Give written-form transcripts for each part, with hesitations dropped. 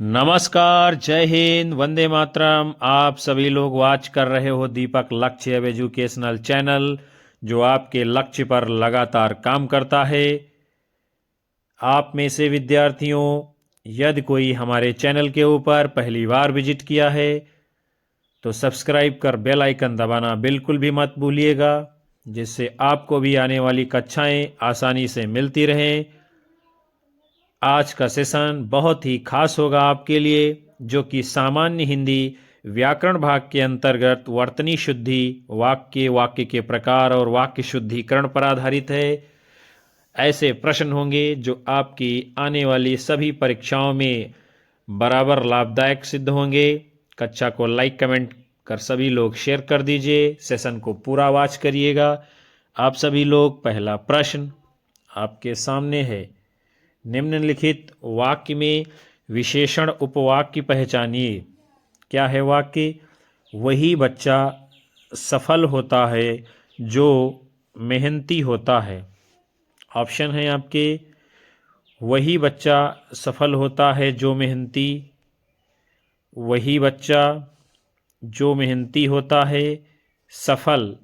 नमस्कार, जय हिंद, वंदे मातरम। आप सभी लोग वॉच कर रहे हो दीपक लक्ष्य अब एजुकेशनल चैनल, जो आपके लक्ष्य पर लगातार काम करता है। आप में से विद्यार्थियों, यदि कोई हमारे चैनल के ऊपर पहली बार विजिट किया है तो सब्सक्राइब कर बेल आइकन दबाना बिल्कुल भी मत भूलिएगा, जिससे आपको भी आने वाली कक्षाएं आसानी से मिलती रहें। आज का सेशन बहुत ही खास होगा आपके लिए, जो कि सामान्य हिंदी व्याकरण भाग के अंतर्गत वर्तनी शुद्धि, वाक्य के प्रकार और वाक्य शुद्धिकरण पर आधारित है। ऐसे प्रश्न होंगे जो आपकी आने वाली सभी परीक्षाओं में बराबर लाभदायक सिद्ध होंगे। कक्षा को लाइक कमेंट कर सभी लोग शेयर कर दीजिए, सेशन को पूरा वॉच करिएगा। आप सभी लोग, पहला प्रश्न आपके सामने है। निम्नलिखित वाक्य में विशेषण उपवाक्य पहचानिए। क्या है वाक्य? वही बच्चा सफल होता है जो मेहनती होता है। ऑप्शन है आपके, वही बच्चा सफल होता है जो मेहनती, वही बच्चा जो मेहनती होता है, सफल।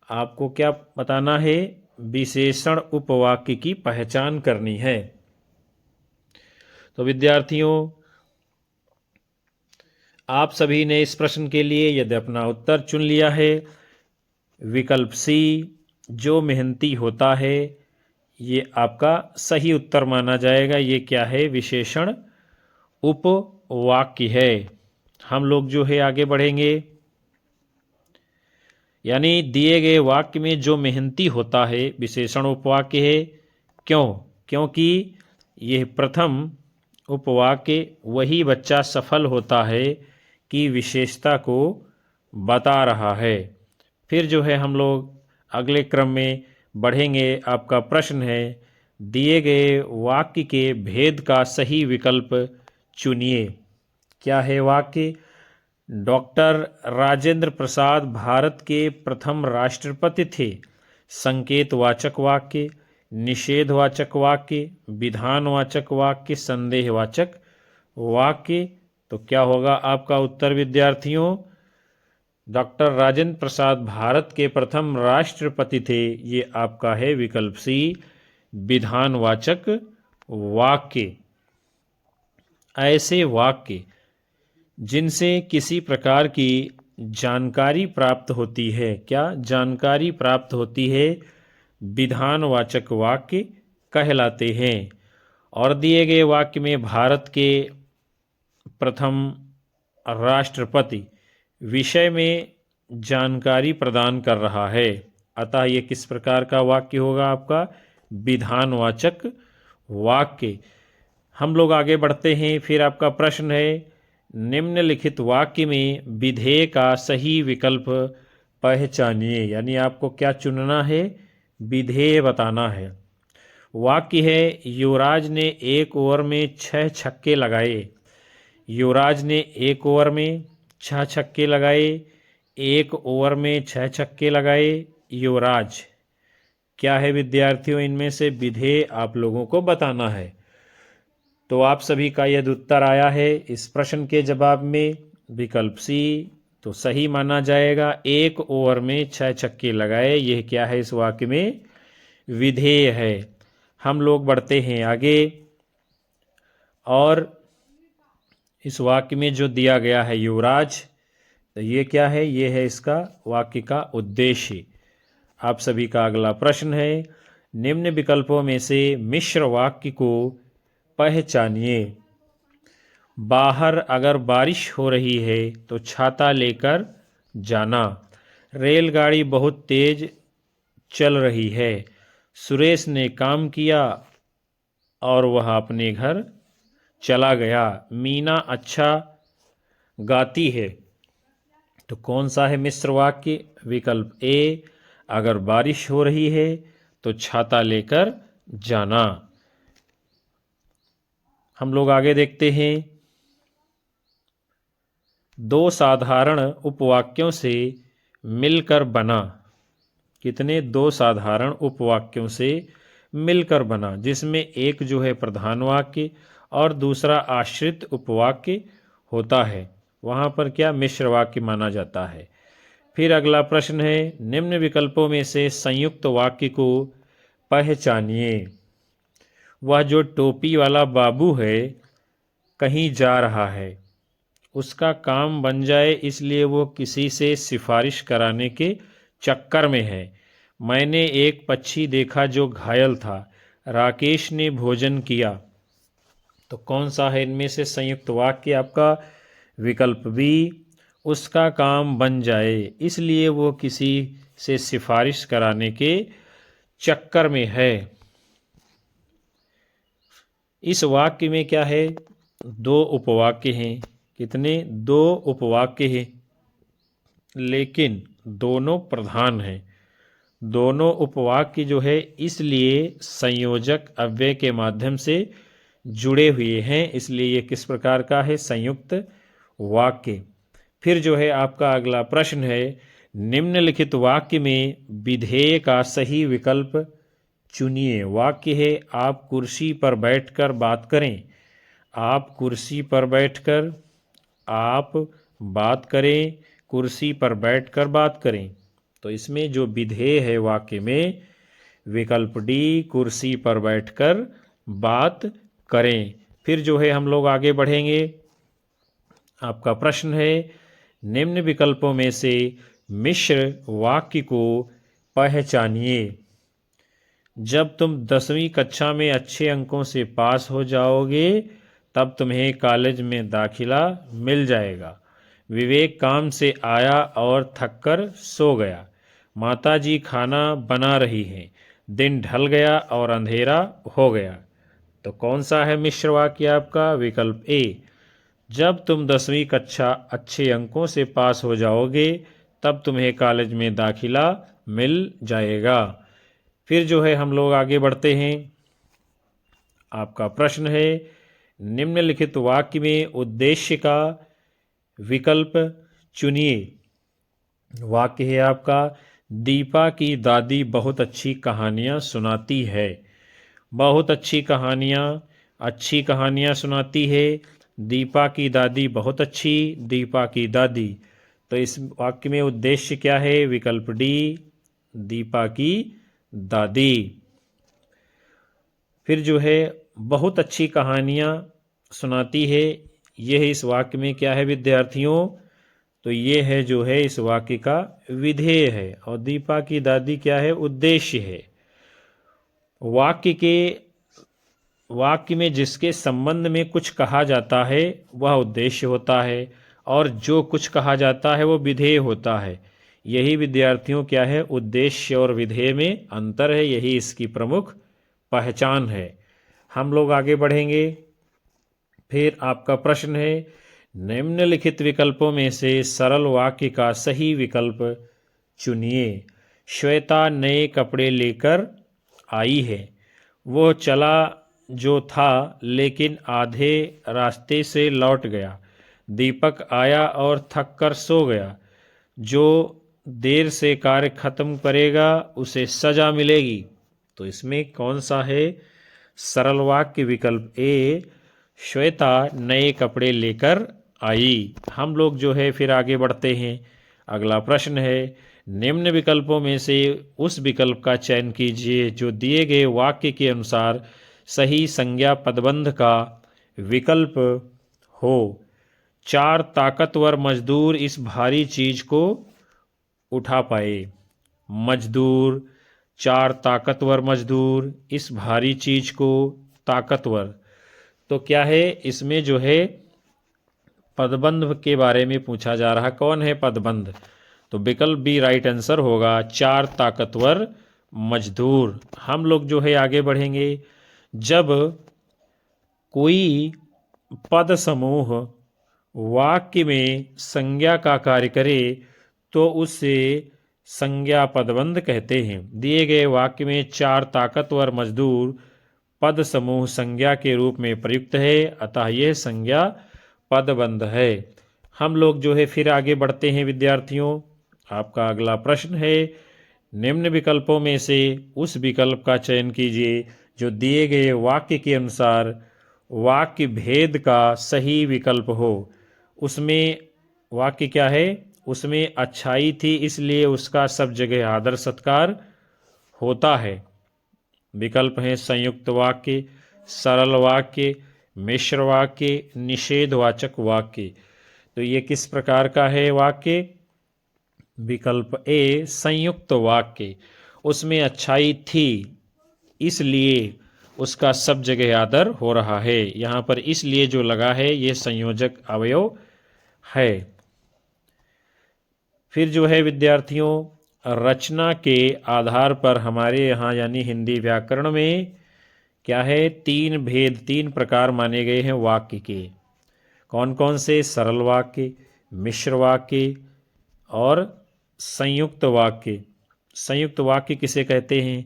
आपको क्या बताना है? विशेषण उपवाक्य की पहचान करनी है। तो विद्यार्थियों, आप सभी ने इस प्रश्न के लिए यदि अपना उत्तर चुन लिया है, विकल्प सी जो मेहनती होता है, ये आपका सही उत्तर माना जाएगा। ये क्या है? विशेषण उपवाक्य है। हम लोग जो है आगे बढ़ेंगे। यानी दिए गए वाक्य में जो मेहनती होता है विशेषण उपवाक्य है। क्यों? क्योंकि यह प्रथम उपवाक्य वही बच्चा सफल होता है की विशेषता को बता रहा है। फिर जो है हम लोग अगले क्रम में बढ़ेंगे। आपका प्रश्न है, दिए गए वाक्य के भेद का सही विकल्प चुनिए। क्या है वाक्य? डॉक्टर राजेंद्र प्रसाद भारत के प्रथम राष्ट्रपति थे। संकेतवाचक वाक्य, निषेधवाचक वाक्य, विधानवाचक वाक्य, संदेहवाचक वाक्य। तो क्या होगा आपका उत्तर विद्यार्थियों? डॉक्टर राजेंद्र प्रसाद भारत के प्रथम राष्ट्रपति थे। ये आपका है विकल्प सी, विधानवाचक वाक्य। ऐसे वाक्य जिनसे किसी प्रकार की जानकारी प्राप्त होती है, क्या जानकारी प्राप्त होती है, विधानवाचक वाक्य कहलाते हैं। और दिए गए वाक्य में भारत के प्रथम राष्ट्रपति विषय में जानकारी प्रदान कर रहा है, अतः ये किस प्रकार का वाक्य होगा आपका? विधानवाचक वाक्य। हम लोग आगे बढ़ते हैं। फिर आपका प्रश्न है, निम्नलिखित वाक्य में विधेय का सही विकल्प पहचानिए। यानी आपको क्या चुनना है? विधेय बताना है। वाक्य है, युवराज ने एक ओवर में 6 छक्के लगाए। युवराज ने एक ओवर में 6 छक्के लगाए। एक ओवर में 6 छक्के लगाए युवराज। क्या है विद्यार्थियों? इनमें से विधेय आप लोगों को बताना है। तो आप सभी का यदि उत्तर आया है इस प्रश्न के जवाब में विकल्प सी, तो सही माना जाएगा। एक ओवर में 6 छक्के लगाए, यह क्या है? इस वाक्य में विधेय है। हम लोग बढ़ते हैं आगे। और इस वाक्य में जो दिया गया है युवराज, तो ये क्या है? ये है इसका वाक्य का उद्देश्य। आप सभी का अगला प्रश्न है, निम्न विकल्पों में से मिश्र वाक्य को पहचानिए। बाहर अगर बारिश हो रही है तो छाता लेकर जाना। रेलगाड़ी बहुत तेज चल रही है। सुरेश ने काम किया और वह अपने घर चला गया। मीना अच्छा गाती है। तो कौन सा है मिश्र वाक्य? विकल्प ए, अगर बारिश हो रही है तो छाता लेकर जाना। हम लोग आगे देखते हैं। दो साधारण उपवाक्यों से मिलकर बना। कितने? दो साधारण उपवाक्यों से मिलकर बना, जिसमें एक जो है प्रधान वाक्य और दूसरा आश्रित उपवाक्य होता है, वहाँ पर क्या मिश्र वाक्य माना जाता है। फिर अगला प्रश्न है, निम्न विकल्पों में से संयुक्त वाक्य को पहचानिए। वह जो टोपी वाला बाबू है कहीं जा रहा है, उसका काम बन जाए इसलिए वो किसी से सिफारिश कराने के चक्कर में है। मैंने एक पक्षी देखा जो घायल था, राकेश ने भोजन किया। तो कौन सा है इनमें से संयुक्त वाक्य आपका? विकल्प बी, उसका काम बन जाए इसलिए वो किसी से सिफारिश कराने के चक्कर में है। इस वाक्य में क्या है? दो उपवाक्य हैं। कितने? दो उपवाक्य हैं, लेकिन दोनों प्रधान हैं। दोनों उपवाक्य जो है इसलिए संयोजक अव्यय के माध्यम से जुड़े हुए हैं, इसलिए ये किस प्रकार का है? संयुक्त वाक्य। फिर जो है आपका अगला प्रश्न है, निम्नलिखित वाक्य में विधेय का सही विकल्प चुनिए। वाक्य है, आप कुर्सी पर बैठकर बात करें। आप कुर्सी पर बैठकर, आप बात करें, कुर्सी पर बैठकर बात करें। तो इसमें जो विधेय है वाक्य में, विकल्प डी, कुर्सी पर बैठकर बात करें। फिर जो है हम लोग आगे बढ़ेंगे। आपका प्रश्न है, निम्न विकल्पों में से मिश्र वाक्य को पहचानिए। जब तुम 10वीं कक्षा में अच्छे अंकों से पास हो जाओगे तब तुम्हें कॉलेज में दाखिला मिल जाएगा। विवेक काम से आया और थककर सो गया। माताजी खाना बना रही हैं। दिन ढल गया और अंधेरा हो गया। तो कौन सा है मिश्र वाक्य आपका? विकल्प ए, जब तुम 10वीं कक्षा अच्छे अंकों से पास हो जाओगे तब तुम्हें कॉलेज में दाखिला मिल जाएगा। फिर जो है हम लोग आगे बढ़ते हैं। आपका प्रश्न है, निम्नलिखित वाक्य में उद्देश्य का विकल्प चुनिए। वाक्य है आपका, दीपा की दादी बहुत अच्छी कहानियाँ सुनाती है। बहुत अच्छी कहानियाँ सुनाती है। दीपा की दादी बहुत अच्छी, दीपा की दादी। तो इस वाक्य में उद्देश्य क्या है? विकल्प डी, दीपा की दादी। फिर जो है बहुत अच्छी कहानियाँ सुनाती है, यह इस वाक्य में क्या है विद्यार्थियों? तो ये है जो है इस वाक्य का विधेय है, और दीपा की दादी क्या है? उद्देश्य है। वाक्य में जिसके संबंध में कुछ कहा जाता है वह उद्देश्य होता है, और जो कुछ कहा जाता है वो विधेय होता है। यही विद्यार्थियों क्या है? उद्देश्य और विधेय में अंतर है, यही इसकी प्रमुख पहचान है। हम लोग आगे बढ़ेंगे। फिर आपका प्रश्न है, निम्नलिखित विकल्पों में से सरल वाक्य का सही विकल्प चुनिए। श्वेता नए कपड़े लेकर आई है। वो चला जो था लेकिन आधे रास्ते से लौट गया। दीपक आया और थक कर सो गया। जो देर से कार्य खत्म करेगा उसे सजा मिलेगी। तो इसमें कौन सा है सरल वाक्य? विकल्प ए, श्वेता नए कपड़े लेकर आई। हम लोग जो है फिर आगे बढ़ते हैं। अगला प्रश्न है, निम्न विकल्पों में से उस विकल्प का चयन कीजिए जो दिए गए वाक्य के अनुसार सही संज्ञा पदबंध का विकल्प हो। 4 ताकतवर मजदूर इस भारी चीज को उठा पाए। मजदूर, 4 ताकतवर मजदूर इस भारी चीज को, ताकतवर। तो क्या है इसमें जो है पदबंध के बारे में पूछा जा रहा। कौन है पदबंध? तो विकल्प बी राइट आंसर होगा, 4 ताकतवर मजदूर। हम लोग जो है आगे बढ़ेंगे। जब कोई पद समूह वाक्य में संज्ञा का कार्य करे तो उसे संज्ञा पदबंध कहते हैं। दिए गए वाक्य में 4 ताकतवर मजदूर पद समूह संज्ञा के रूप में प्रयुक्त है, अतः यह संज्ञा पदबंध है। हम लोग जो है फिर आगे बढ़ते हैं विद्यार्थियों। आपका अगला प्रश्न है, निम्न विकल्पों में से उस विकल्प का चयन कीजिए जो दिए गए वाक्य के अनुसार वाक्य भेद का सही विकल्प हो। उसमें वाक्य क्या है, उसमें अच्छाई थी इसलिए उसका सब जगह आदर सत्कार होता है। विकल्प हैं संयुक्त वाक्य, सरल वाक्य, मिश्र वाक्य, निषेधवाचक वाक्य। तो ये किस प्रकार का है वाक्य? विकल्प ए संयुक्त वाक्य। उसमें अच्छाई थी इसलिए उसका सब जगह आदर हो रहा है। यहाँ पर इसलिए जो लगा है ये संयोजक अवयव है। फिर जो है विद्यार्थियों, रचना के आधार पर हमारे यहाँ यानी हिंदी व्याकरण में क्या है, तीन प्रकार माने गए हैं वाक्य के। कौन कौन से? सरल वाक्य, मिश्र वाक्य और संयुक्त वाक्य। संयुक्त वाक्य किसे कहते हैं?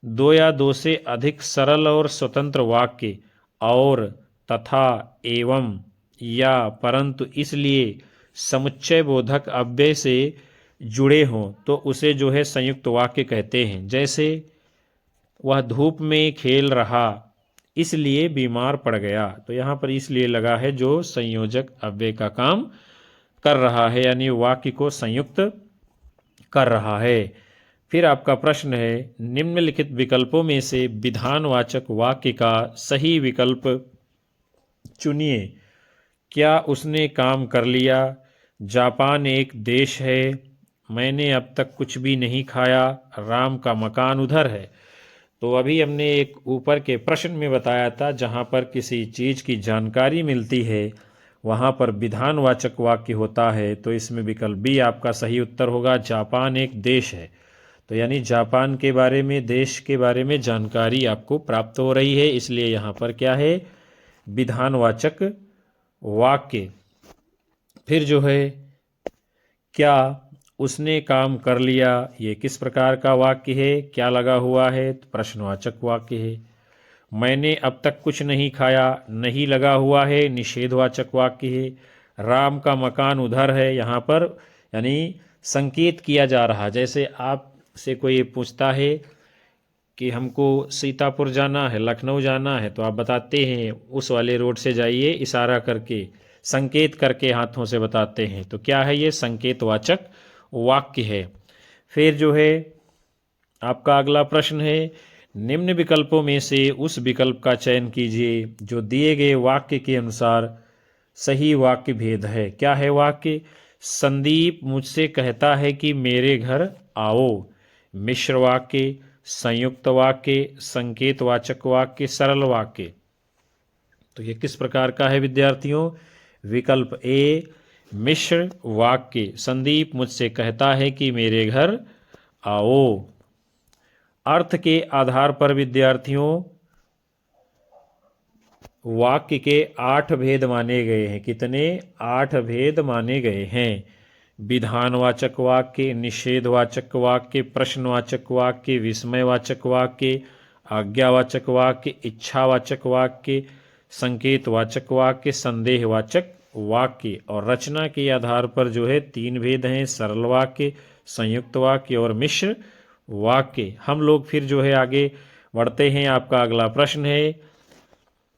दो या दो से अधिक सरल और स्वतंत्र वाक्य और, तथा, एवं, या, परंतु, इसलिए समुच्चय बोधक अव्यय से जुड़े हों तो उसे जो है संयुक्त वाक्य कहते हैं। जैसे वह धूप में खेल रहा इसलिए बीमार पड़ गया, तो यहाँ पर इसलिए लगा है जो संयोजक अव्यय का काम कर रहा है, यानी वाक्य को संयुक्त कर रहा है। फिर आपका प्रश्न है, निम्नलिखित विकल्पों में से विधानवाचक वाक्य का सही विकल्प चुनिए। क्या उसने काम कर लिया? जापान एक देश है। मैंने अब तक कुछ भी नहीं खाया। राम का मकान उधर है। तो अभी हमने एक ऊपर के प्रश्न में बताया था, जहाँ पर किसी चीज़ की जानकारी मिलती है वहाँ पर विधानवाचक वाक्य होता है। तो इसमें विकल्प बी आपका सही उत्तर होगा, जापान एक देश है। तो यानी जापान के बारे में, देश के बारे में जानकारी आपको प्राप्त हो रही है, इसलिए यहाँ पर क्या है, विधानवाचक वाक्य। फिर जो है, क्या उसने काम कर लिया, ये किस प्रकार का वाक्य है? क्या लगा हुआ है? तो प्रश्नवाचक वाक्य है। मैंने अब तक कुछ नहीं खाया, नहीं लगा हुआ है, निषेधवाचक वाक्य है। राम का मकान उधर है, यहाँ पर यानी संकेत किया जा रहा। जैसे आपसे कोई पूछता है कि हमको सीतापुर जाना है, लखनऊ जाना है, तो आप बताते हैं उस वाले रोड से जाइए, इशारा करके, संकेत करके हाथों से बताते हैं। तो क्या है ये? संकेतवाचक वाक्य है। फिर जो है आपका अगला प्रश्न है, निम्न विकल्पों में से उस विकल्प का चयन कीजिए जो दिए गए वाक्य के अनुसार सही वाक्य भेद है। क्या है वाक्य? संदीप मुझसे कहता है कि मेरे घर आओ। मिश्र वाक्य, संयुक्त वाक्य, संकेतवाचक वाक्य, सरल वाक्य। तो ये किस प्रकार का है विद्यार्थियों? विकल्प ए मिश्र वाक्य। संदीप मुझसे कहता है कि मेरे घर आओ। अर्थ के आधार पर विद्यार्थियों वाक्य के 8 भेद माने गए हैं। कितने? 8 भेद माने गए हैं। विधानवाचक वाक्य, निषेधवाचक वाक्य, प्रश्नवाचक वाक्य, विस्मयवाचक वाक्य, आज्ञावाचक वाक्य, इच्छावाचक वाक्य, संकेतवाचक वाक्य, संदेहवाचक वाक्य। और रचना के आधार पर जो है 3 भेद हैं, सरल वाक्य, संयुक्त वाक्य और मिश्र वाक्य। हम लोग फिर जो है आगे बढ़ते हैं। आपका अगला प्रश्न है,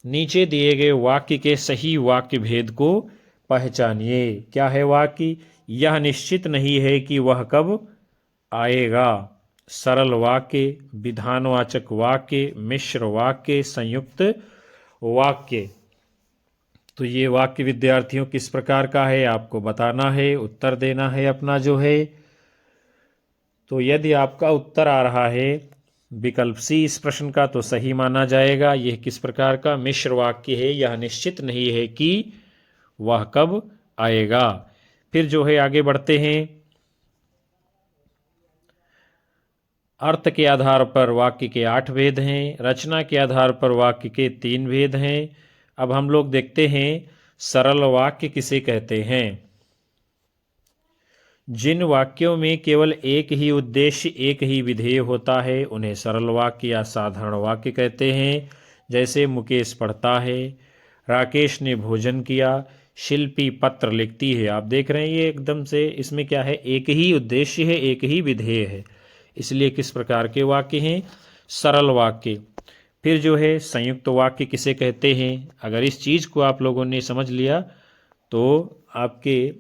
नीचे दिए गए वाक्य के सही वाक्य भेद को पहचानिए। क्या है वाक्य? यह निश्चित नहीं है कि वह कब आएगा। सरल वाक्य, विधानवाचक वाक्य, मिश्र वाक्य, संयुक्त वाक्य। तो ये वाक्य विद्यार्थियों किस प्रकार का है आपको बताना है, उत्तर देना है अपना जो है। तो यदि आपका उत्तर आ रहा है विकल्प सी इस प्रश्न का, तो सही माना जाएगा। यह किस प्रकार का? मिश्र वाक्य है। यह निश्चित नहीं है कि वह कब आएगा। फिर जो है आगे बढ़ते हैं। अर्थ के आधार पर वाक्य के 8 भेद हैं। रचना के आधार पर वाक्य के 3 भेद हैं। अब हम लोग देखते हैं सरल वाक्य किसे कहते हैं। जिन वाक्यों में केवल एक ही उद्देश्य, एक ही विधेय होता है, उन्हें सरल वाक्य या साधारण वाक्य कहते हैं। जैसे मुकेश पढ़ता है, राकेश ने भोजन किया, शिल्पी पत्र लिखती है। आप देख रहे हैं ये एकदम से इसमें क्या है, एक ही उद्देश्य है, एक ही विधेय है, इसलिए किस प्रकार के वाक्य हैं? सरल वाक्य। फिर जो है संयुक्त वाक्य किसे कहते हैं, अगर इस चीज़ को आप लोगों ने समझ लिया तो आपके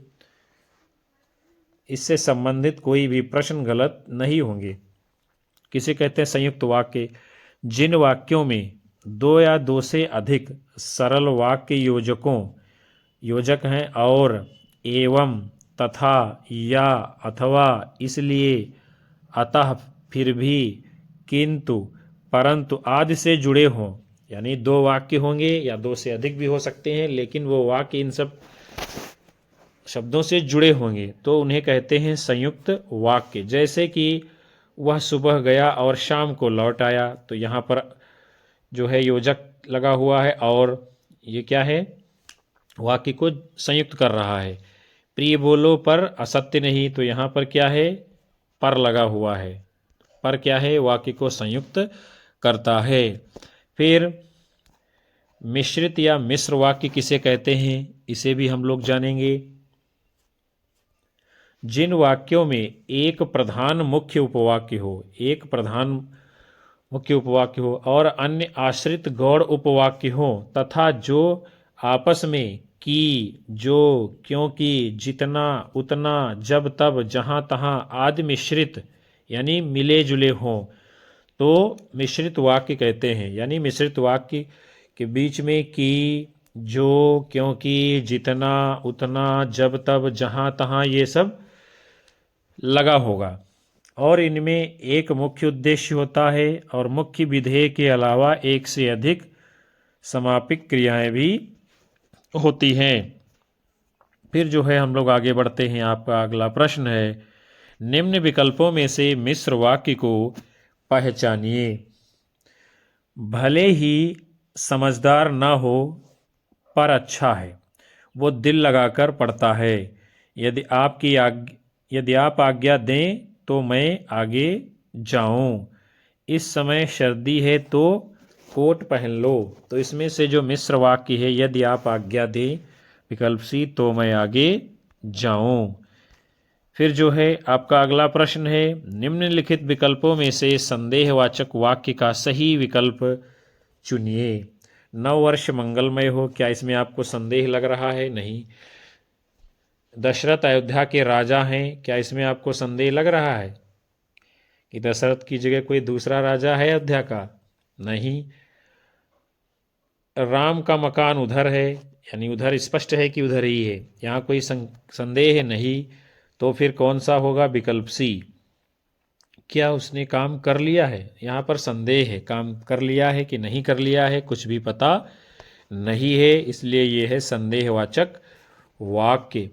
इससे संबंधित कोई भी प्रश्न गलत नहीं होंगे। किसे कहते हैं संयुक्त वाक्य, जिन वाक्यों में दो या दो से अधिक सरल वाक्य योजक हैं और एवं, तथा, या, अथवा, इसलिए, अतः, फिर भी, किंतु, परंतु आदि से जुड़े हों। यानी दो वाक्य होंगे या दो से अधिक भी हो सकते हैं, लेकिन वो वाक्य इन सब शब्दों से जुड़े होंगे तो उन्हें कहते हैं संयुक्त वाक्य। जैसे कि वह सुबह गया और शाम को लौट आया, तो यहाँ पर जो है योजक लगा हुआ है और ये क्या है, वाक्य को संयुक्त कर रहा है। प्रिय बोलो पर असत्य नहीं, तो यहाँ पर क्या है, पर लगा हुआ है। पर क्या है, वाक्य को संयुक्त करता है। फिर मिश्रित या मिश्र वाक्य किसे कहते हैं, इसे भी हम लोग जानेंगे। जिन वाक्यों में एक प्रधान मुख्य उपवाक्य हो और अन्य आश्रित गौड़ उपवाक्य हो, तथा जो आपस में कि, जो, क्योंकि, जितना, उतना, जब तब, जहाँ तहाँ आदि मिश्रित यानी मिले जुले हों तो मिश्रित वाक्य कहते हैं। यानी मिश्रित वाक्य के बीच में कि, जो, क्योंकि, जितना, उतना, जब तब, जहाँ तहाँ ये सब लगा होगा और इनमें एक मुख्य उद्देश्य होता है और मुख्य विधेय के अलावा एक से अधिक समापिक क्रियाएं भी होती हैं। फिर जो है हम लोग आगे बढ़ते हैं। आपका अगला प्रश्न है, निम्न विकल्पों में से मिश्र वाक्य को पहचानिए। भले ही समझदार ना हो पर अच्छा है, वो दिल लगाकर पढ़ता है। यदि आप आज्ञा दें तो मैं आगे जाऊं। इस समय सर्दी है तो कोट पहन लो। तो इसमें से जो मिश्र वाक्य है, यदि आप आज्ञा दें, विकल्प सी, तो मैं आगे जाऊं। फिर जो है आपका अगला प्रश्न है, निम्नलिखित विकल्पों में से संदेहवाचक वाक्य का सही विकल्प चुनिए। 9 वर्ष मंगलमय हो, क्या इसमें आपको संदेह लग रहा है? नहीं। दशरथ अयोध्या के राजा हैं, क्या इसमें आपको संदेह लग रहा है कि दशरथ की जगह कोई दूसरा राजा है अयोध्या का? नहीं। राम का मकान उधर है, यानी उधर स्पष्ट है कि उधर ही है, यहाँ कोई संदेह नहीं। तो फिर कौन सा होगा? विकल्प सी। क्या उसने काम कर लिया है? यहाँ पर संदेह है, काम कर लिया है कि नहीं कर लिया है कुछ भी पता नहीं है, इसलिए ये है संदेहवाचक वाक्य।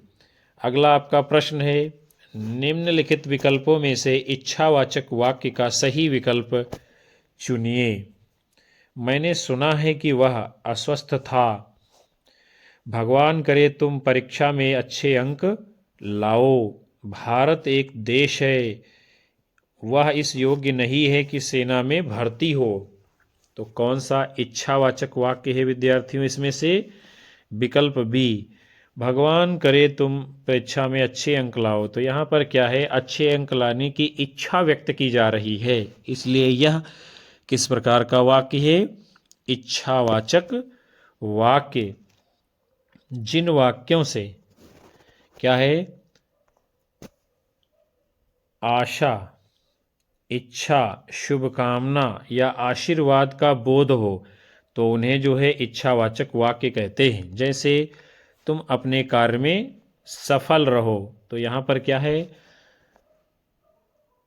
अगला आपका प्रश्न है, निम्नलिखित विकल्पों में से इच्छावाचक वाक्य का सही विकल्प चुनिए। मैंने सुना है कि वह अस्वस्थ था। भगवान करे तुम परीक्षा में अच्छे अंक लाओ। भारत एक देश है, वह इस योग्य नहीं है कि सेना में भर्ती हो। तो कौन सा इच्छावाचक वाक्य है विद्यार्थियों इसमें से? विकल्प बी, भगवान करे तुम परीक्षा में अच्छे अंक लाओ। तो यहाँ पर क्या है, अच्छे अंक लाने की इच्छा व्यक्त की जा रही है, इसलिए यह किस प्रकार का वाक्य है? इच्छावाचक वाक्य। जिन वाक्यों से क्या है, आशा, इच्छा, शुभकामना या आशीर्वाद का बोध हो तो उन्हें जो है इच्छावाचक वाक्य कहते हैं। जैसे तुम अपने कार्य में सफल रहो, तो यहाँ पर क्या है,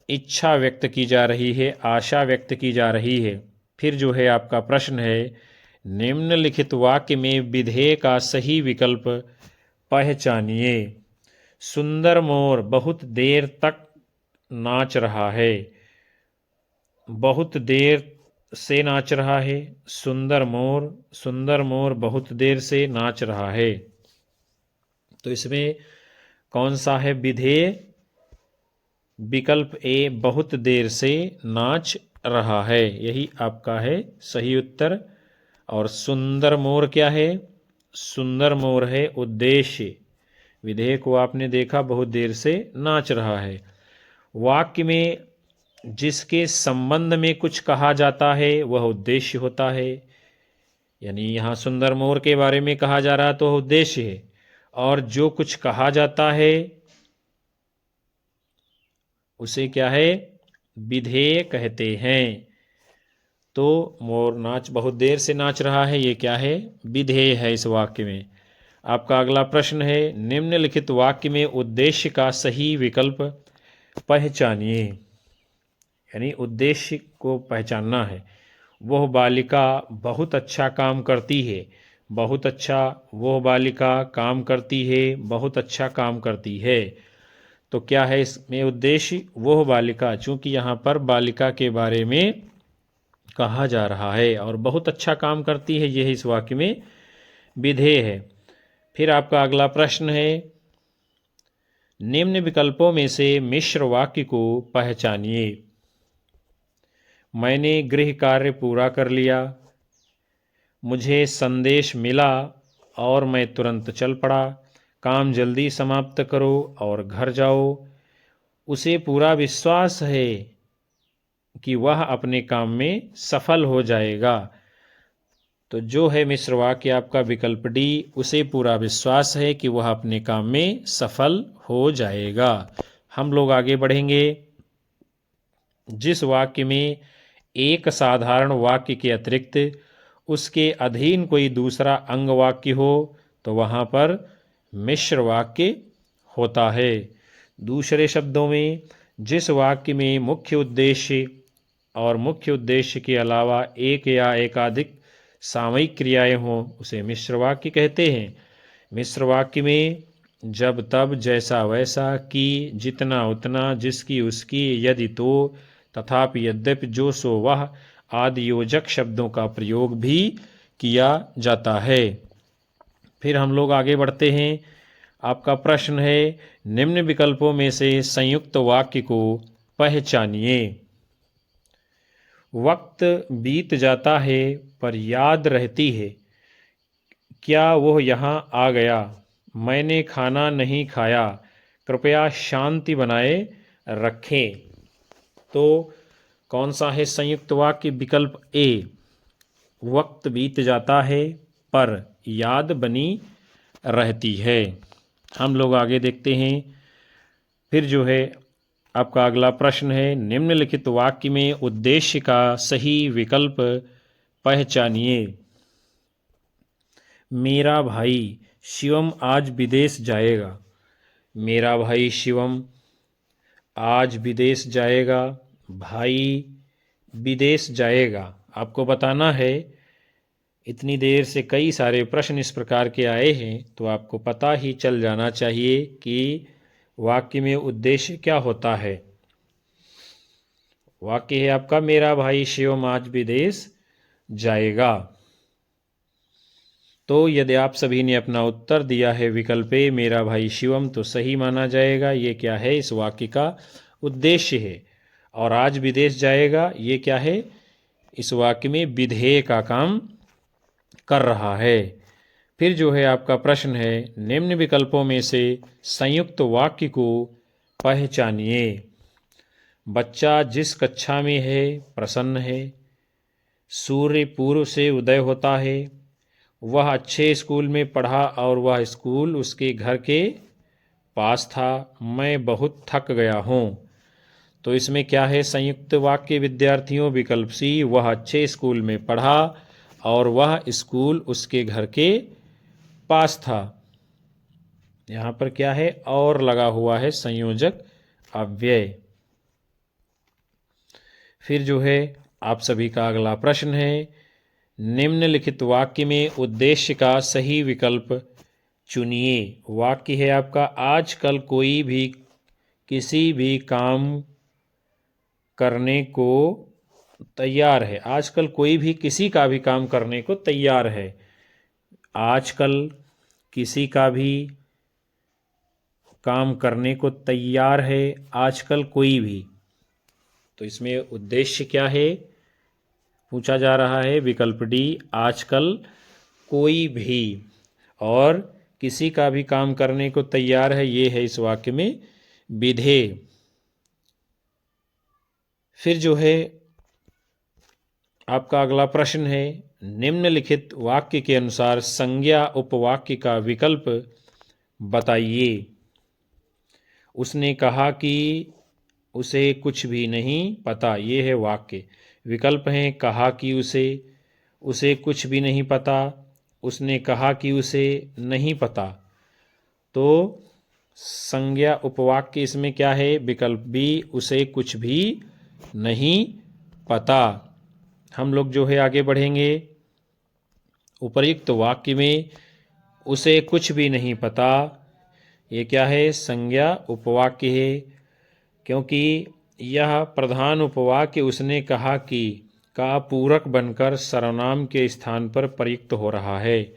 इच्छा व्यक्त की जा रही है, आशा व्यक्त की जा रही है। फिर जो है आपका प्रश्न है, निम्नलिखित वाक्य में विधेय का सही विकल्प पहचानिए। सुंदर मोर बहुत देर तक नाच रहा है। बहुत देर से नाच रहा है। सुंदर मोर बहुत देर से नाच रहा है। तो इसमें कौन सा है विधेय? विकल्प ए, बहुत देर से नाच रहा है, यही आपका है सही उत्तर। और सुंदर मोर क्या है? सुंदर मोर है उद्देश्य। विधेय को आपने देखा बहुत देर से नाच रहा है। वाक्य में जिसके संबंध में कुछ कहा जाता है वह उद्देश्य होता है। यानी यहाँ सुंदर मोर के बारे में कहा जा रहा तो उद्देश्य है, और जो कुछ कहा जाता है उसे क्या है, विधेय कहते हैं। तो मोर नाच बहुत देर से नाच रहा है, ये क्या है, विधेय है इस वाक्य में। आपका अगला प्रश्न है, निम्नलिखित वाक्य में उद्देश्य का सही विकल्प पहचानिए। यानी उद्देश्य को पहचानना है। वह बालिका बहुत अच्छा काम करती है, बहुत अच्छा, वह बालिका काम करती है, बहुत अच्छा काम करती है। तो क्या है इसमें उद्देश्य, वह बालिका, चूंकि यहाँ पर बालिका के बारे में कहा जा रहा है और बहुत अच्छा काम करती है, यह इस वाक्य में विधेय है। फिर आपका अगला प्रश्न है, निम्न विकल्पों में से मिश्र वाक्य को पहचानिए। मैंने गृह कार्य पूरा कर लिया, मुझे संदेश मिला और मैं तुरंत चल पड़ा, काम जल्दी समाप्त करो और घर जाओ। उसे पूरा विश्वास है कि वह अपने काम में सफल हो जाएगा। तो जो है मिश्र वाक्य आपका विकल्प डी, उसे पूरा विश्वास है कि वह अपने काम में सफल हो जाएगा। हम लोग आगे बढ़ेंगे। जिस वाक्य में एक साधारण वाक्य के अतिरिक्त उसके अधीन कोई दूसरा अंग वाक्य हो तो वहाँ पर मिश्र वाक्य होता है। दूसरे शब्दों में, जिस वाक्य में मुख्य उद्देश्य और मुख्य उद्देश्य के अलावा एक या एकाधिक सामयिक क्रियाएं हों उसे मिश्र वाक्य कहते हैं। मिश्र वाक्य में जब तब, जैसा वैसा, कि, जितना उतना, जिसकी उसकी, यदि तो, तथापि, यद्यपि, जो सो वह आदि योजक शब्दों का प्रयोग भी किया जाता है। फिर हम लोग आगे बढ़ते हैं। आपका प्रश्न है, निम्न विकल्पों में से संयुक्त वाक्य को पहचानिए। वक्त बीत जाता है पर याद रहती है, क्या वह यहाँ आ गया, मैंने खाना नहीं खाया, कृपया शांति बनाए रखें। तो कौन सा है संयुक्त वाक्य, विकल्प ए, वक्त बीत जाता है पर याद बनी रहती है। हम लोग आगे देखते हैं। फिर जो है आपका अगला प्रश्न है, निम्नलिखित वाक्य में उद्देश्य का सही विकल्प पहचानिए। मेरा भाई शिवम आज विदेश जाएगा, मेरा भाई शिवम आज विदेश जाएगा, भाई विदेश जाएगा। आपको बताना है, इतनी देर से कई सारे प्रश्न इस प्रकार के आए हैं तो आपको पता ही चल जाना चाहिए कि वाक्य में उद्देश्य क्या होता है। वाक्य है आपका, मेरा भाई शिवम आज विदेश जाएगा। तो यदि आप सभी ने अपना उत्तर दिया है विकल्प ए, मेरा भाई शिवम, तो सही माना जाएगा। ये क्या है, इस वाक्य का उद्देश्य है। और आज विदेश जाएगा, ये क्या है, इस वाक्य में विधेय का काम कर रहा है। फिर जो है आपका प्रश्न है, निम्न विकल्पों में से संयुक्त वाक्य को पहचानिए। बच्चा जिस कक्षा में है प्रसन्न है, सूर्य पूर्व से उदय होता है, वह अच्छे स्कूल में पढ़ा और वह स्कूल उसके घर के पास था, मैं बहुत थक गया हूँ। तो इसमें क्या है संयुक्त वाक्य विद्यार्थियों, विकल्प सी, वह अच्छे स्कूल में पढ़ा और वह स्कूल उसके घर के पास था। यहाँ पर क्या है, और लगा हुआ है संयोजक अव्यय। फिर जो है आप सभी का अगला प्रश्न है, निम्नलिखित वाक्य में उद्देश्य का सही विकल्प चुनिए। वाक्य है आपका, आजकल कोई भी किसी भी काम करने को तैयार है। आजकल कोई भी किसी का भी काम करने को तैयार है। आजकल किसी का भी काम करने को तैयार है, आजकल कोई भी। तो इसमें उद्देश्य क्या है पूछा जा रहा है, विकल्प डी, आजकल कोई भी और किसी का भी काम करने को तैयार है, ये है इस वाक्य में विधेय। फिर जो है आपका अगला प्रश्न है, निम्नलिखित वाक्य के अनुसार संज्ञा उपवाक्य का विकल्प बताइए। उसने कहा कि उसे कुछ भी नहीं पता, ये है वाक्य। विकल्प हैं, कहा कि उसे कुछ भी नहीं पता, उसने कहा कि उसे नहीं पता। तो संज्ञा उपवाक्य इसमें क्या है? विकल्प बी, उसे कुछ भी नहीं पता। हम लोग जो है आगे बढ़ेंगे। उपर्युक्त वाक्य में उसे कुछ भी नहीं पता, ये क्या है? संज्ञा उपवाक्य है, क्योंकि यह प्रधान उपवाक्य उसने कहा कि का पूरक बनकर सर्वनाम के स्थान पर प्रयुक्त हो रहा है।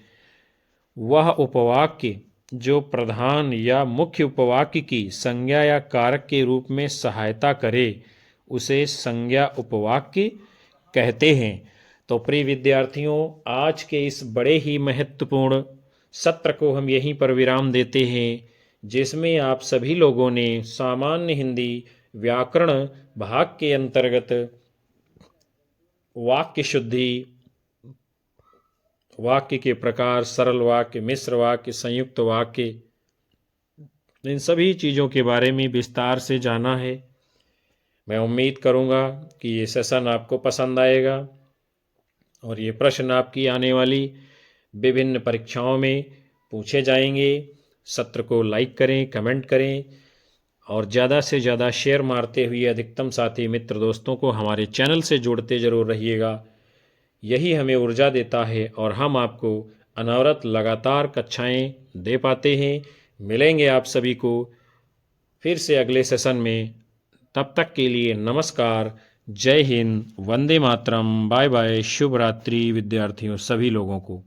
वह उपवाक्य जो प्रधान या मुख्य उपवाक्य की संज्ञा या कारक के रूप में सहायता करे, उसे संज्ञा उपवाक्य कहते हैं। तो प्रिय विद्यार्थियों, आज के इस बड़े ही महत्वपूर्ण सत्र को हम यहीं पर विराम देते हैं, जिसमें आप सभी लोगों ने सामान्य हिंदी व्याकरण भाग के अंतर्गत वाक्य शुद्धि, वाक्य के प्रकार, सरल वाक्य, मिश्र वाक्य, संयुक्त वाक्य, इन सभी चीज़ों के बारे में विस्तार से जाना है। मैं उम्मीद करूंगा कि ये सेशन आपको पसंद आएगा और ये प्रश्न आपकी आने वाली विभिन्न परीक्षाओं में पूछे जाएंगे। सत्र को लाइक करें, कमेंट करें और ज़्यादा से ज़्यादा शेयर मारते हुए अधिकतम साथी मित्र दोस्तों को हमारे चैनल से जोड़ते ज़रूर रहिएगा। यही हमें ऊर्जा देता है और हम आपको अनवरत लगातार कक्षाएं दे पाते हैं। मिलेंगे आप सभी को फिर से अगले सेशन में। तब तक के लिए नमस्कार, जय हिंद, वंदे मातरम, बाय बाय, शुभ रात्रि विद्यार्थियों सभी लोगों को।